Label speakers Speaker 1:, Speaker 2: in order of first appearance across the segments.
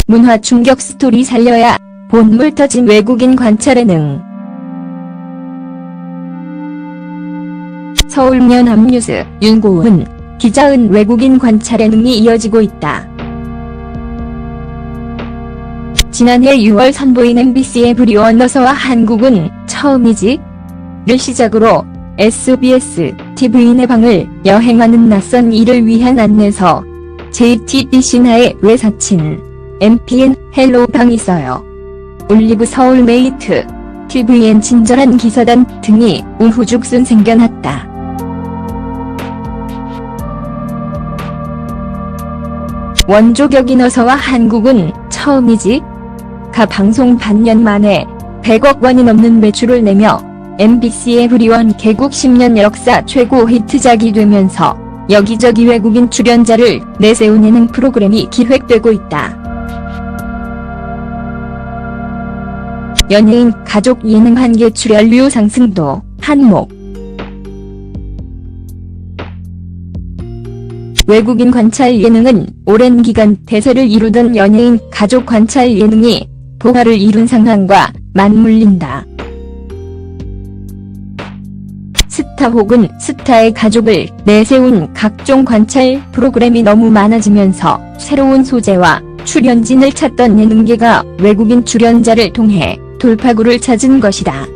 Speaker 1: 문화 충격 스토리 살려야 본물 터진 외국인 관찰 예능. 서울 연합뉴스 윤고은 기자은 외국인 관찰 예능이 이어지고 있다. 지난해 6월 선보인 MBC 에브리원 너서와 한국은 처음이지? 를 시작으로 SBS, TV인 의 방을 여행하는 낯선 이를 위한 안내서, JTBC 나의 외사친, MPN 헬로 방이 있어요. 올리브 서울메이트, TVN 친절한 기사단 등이 우후죽순 생겨났다. 원조격인 어서와 한국은 처음이지? 가 방송 반년 만에 100억 원이 넘는 매출을 내며 MBC 에브리원 개국 10년 역사 최고 히트작이 되면서 여기저기 외국인 출연자를 내세운 예능 프로그램이 기획되고 있다. 연예인 가족 예능 한계 출연료 상승도 한몫. 외국인 관찰 예능은 오랜 기간 대세를 이루던 연예인 가족 관찰 예능이 보화를 이룬 상황과 맞물린다. 스타 혹은 스타의 가족을 내세운 각종 관찰 프로그램이 너무 많아지면서 새로운 소재와 출연진을 찾던 예능계가 외국인 출연자를 통해 돌파구를 찾은 것이다.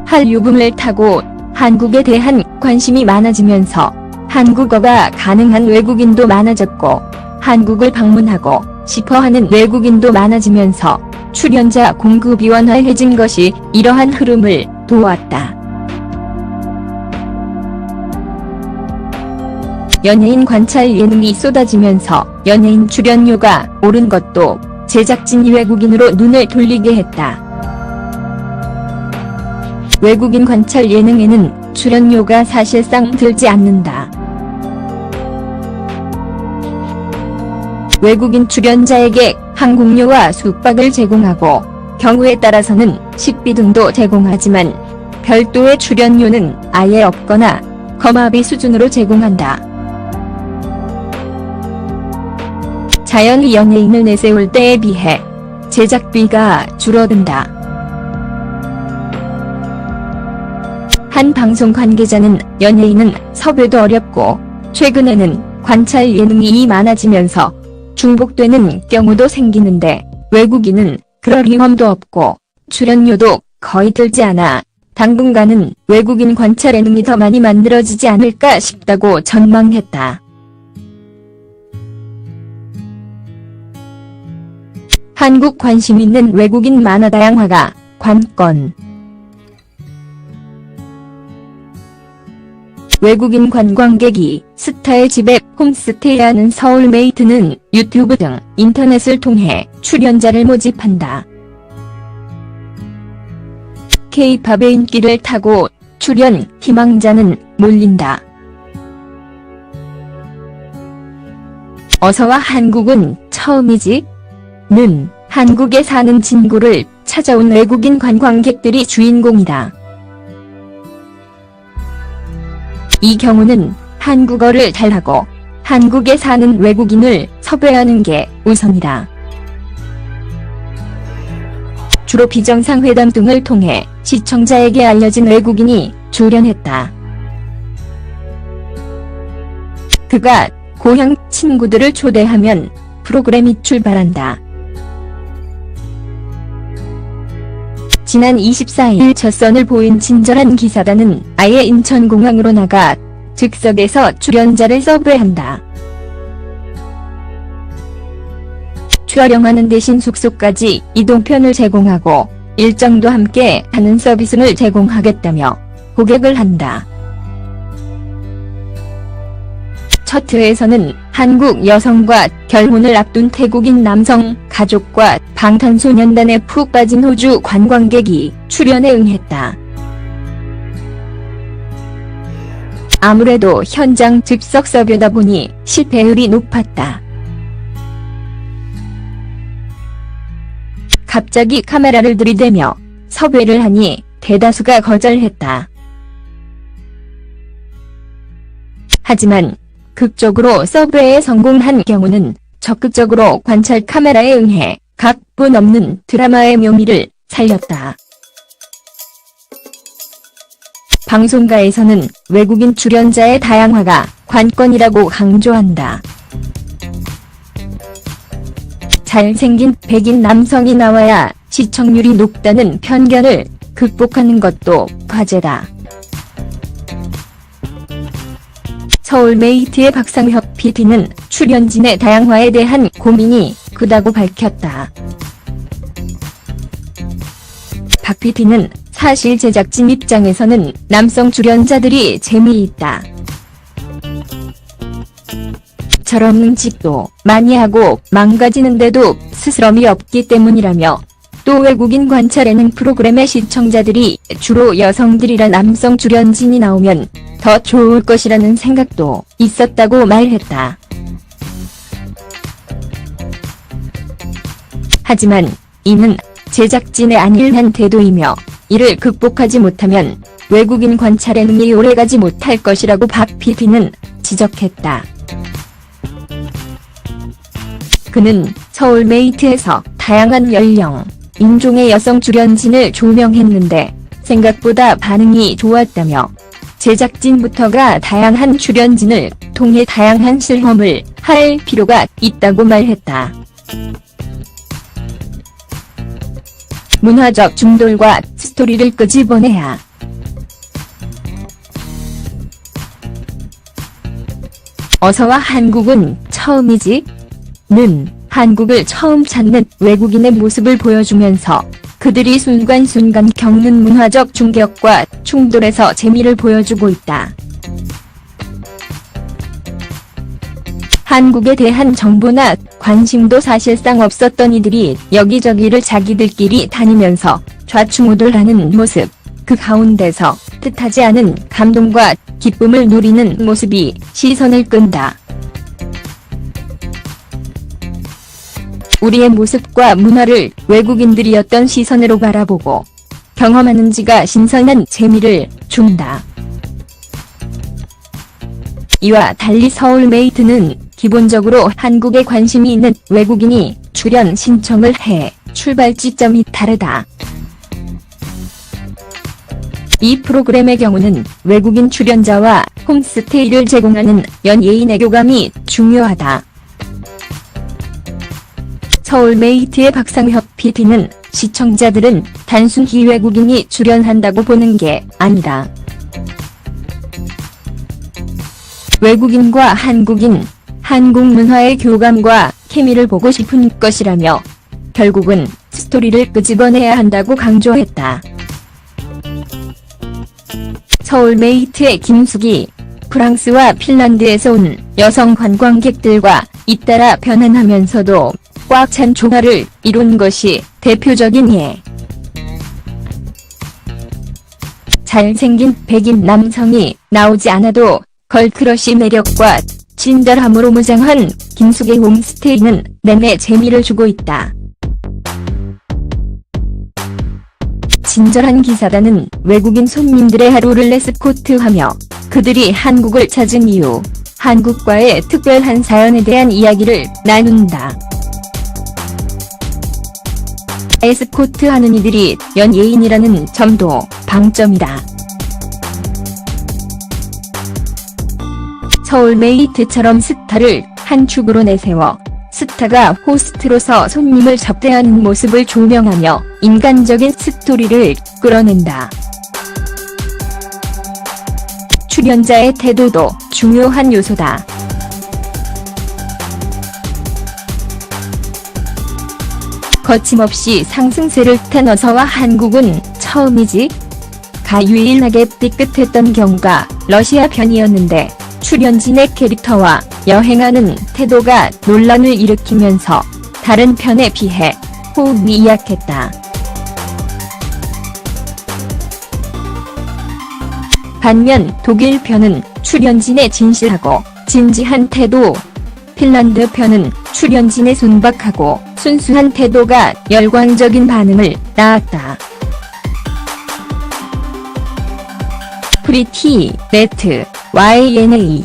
Speaker 1: 한류 붐을 타고 한국에 대한 관심이 많아지면서 한국어가 가능한 외국인도 많아졌고 한국을 방문하고 싶어하는 외국인도 많아지면서 출연자 공급이 원활해진 것이 이러한 흐름을 도왔다. 연예인 관찰 예능이 쏟아지면서 연예인 출연료가 오른 것도 제작진이 외국인으로 눈을 돌리게 했다. 외국인 관찰 예능에는 출연료가 사실상 들지 않는다. 외국인 출연자에게 항공료와 숙박을 제공하고 경우에 따라서는 식비 등도 제공하지만 별도의 출연료는 아예 없거나 거마비 수준으로 제공한다. 자연히 연예인을 내세울 때에 비해 제작비가 줄어든다. 한 방송 관계자는 연예인은 섭외도 어렵고 최근에는 관찰 예능이 많아지면서 중복되는 경우도 생기는데 외국인은 그럴 위험도 없고 출연료도 거의 들지 않아 당분간은 외국인 관찰 예능이 더 많이 만들어지지 않을까 싶다고 전망했다. 한국 관심 있는 외국인 만화 다양화가 관건. 외국인 관광객이 스타의 집에 홈스테이하는 서울메이트는 유튜브 등 인터넷을 통해 출연자를 모집한다. K-팝의 인기를 타고 출연 희망자는 몰린다. 어서와 한국은 처음이지? 는 한국에 사는 친구를 찾아온 외국인 관광객들이 주인공이다. 이 경우는 한국어를 잘하고 한국에 사는 외국인을 섭외하는 게 우선이다. 주로 비정상회담 등을 통해 시청자에게 알려진 외국인이 출연했다. 그가 고향 친구들을 초대하면 프로그램이 출발한다. 지난 24일 첫선을 보인 친절한 기사단은 아예 인천공항으로 나가 즉석에서 출연자를 섭외한다. 촬영하는 대신 숙소까지 이동편을 제공하고 일정도 함께 하는 서비스를 제공하겠다며 고객을 한다. 첫 회에서는 한국 여성과 결혼을 앞둔 태국인 남성 가족과 방탄소년단에 푹 빠진 호주 관광객이 출연에 응했다. 아무래도 현장 즉석 섭외다 보니 실패율이 높았다. 갑자기 카메라를 들이대며 섭외를 하니 대다수가 거절했다. 하지만 극적으로 서브에 성공한 경우는 적극적으로 관찰 카메라에 응해 각본 없는 드라마의 묘미를 살렸다. 방송가에서는 외국인 출연자의 다양화가 관건이라고 강조한다. 잘생긴 백인 남성이 나와야 시청률이 높다는 편견을 극복하는 것도 과제다. 서울메이트의 박상혁 PD는 출연진의 다양화에 대한 고민이 크다고 밝혔다. 박 PD는 사실 제작진 입장에서는 남성 출연자들이 재미있다. 철없는 짓도 많이 하고 망가지는데도 스스럼이 없기 때문이라며, 또 외국인 관찰 예능 프로그램의 시청자들이 주로 여성들이라 남성 출연진이 나오면 더 좋을 것이라는 생각도 있었다고 말했다. 하지만 이는 제작진의 안일한 태도이며, 이를 극복하지 못하면 외국인 관찰 예능이 오래가지 못할 것이라고 박 PD는 지적했다. 그는 서울메이트에서 다양한 연령, 인종의 여성 출연진을 조명했는데 생각보다 반응이 좋았다며, 제작진부터가 다양한 출연진을 통해 다양한 실험을 할 필요가 있다고 말했다. 문화적 중돌과 스토리를 끄집어내야 어서와 한국은 처음이지? 는 한국을 처음 찾는 외국인의 모습을 보여주면서 그들이 순간순간 겪는 문화적 충격과 충돌에서 재미를 보여주고 있다. 한국에 대한 정보나 관심도 사실상 없었던 이들이 여기저기를 자기들끼리 다니면서 좌충우돌하는 모습, 그 가운데서 뜻하지 않은 감동과 기쁨을 누리는 모습이 시선을 끈다. 우리의 모습과 문화를 외국인들이 어떤 시선으로 바라보고 경험하는지가 신선한 재미를 준다. 이와 달리 서울메이트는 기본적으로 한국에 관심이 있는 외국인이 출연 신청을 해 출발지점이 다르다. 이 프로그램의 경우는 외국인 출연자와 홈스테이를 제공하는 연예인의 교감이 중요하다. 서울메이트의 박상혁 PD는 시청자들은 단순히 외국인이 출연한다고 보는 게 아니다. 외국인과 한국인, 한국 문화의 교감과 케미를 보고 싶은 것이라며, 결국은 스토리를 끄집어내야 한다고 강조했다. 서울메이트의 김숙이 프랑스와 핀란드에서 온 여성 관광객들과 잇따라 변환하면서도 꽉 찬 조화를 이룬 것이 대표적인 예. 잘생긴 백인 남성이 나오지 않아도 걸크러쉬 매력과 친절함으로 무장한 김숙의 홈스테이는 내내 재미를 주고 있다. 친절한 기사단은 외국인 손님들의 하루를 에스코트하며 그들이 한국을 찾은 이유, 한국과의 특별한 사연에 대한 이야기를 나눈다. 에스코트하는 이들이 연예인이라는 점도 방점이다. 서울메이트처럼 스타를 한 축으로 내세워 스타가 호스트로서 손님을 접대하는 모습을 조명하며 인간적인 스토리를 끌어낸다. 출연자의 태도도 중요한 요소다. 거침없이 상승세를 탄 어서와 한국은 처음이지? 가 유일하게 삐끗했던 경우가 러시아 편이었는데, 출연진의 캐릭터와 여행하는 태도가 논란을 일으키면서 다른 편에 비해 호흡이 약했다. 반면 독일 편은 출연진의 진실하고 진지한 태도, 핀란드 편은 출연진의 순박하고 순수한 태도가 열광적인 반응을 낳았다. 프리티, 레트, YNA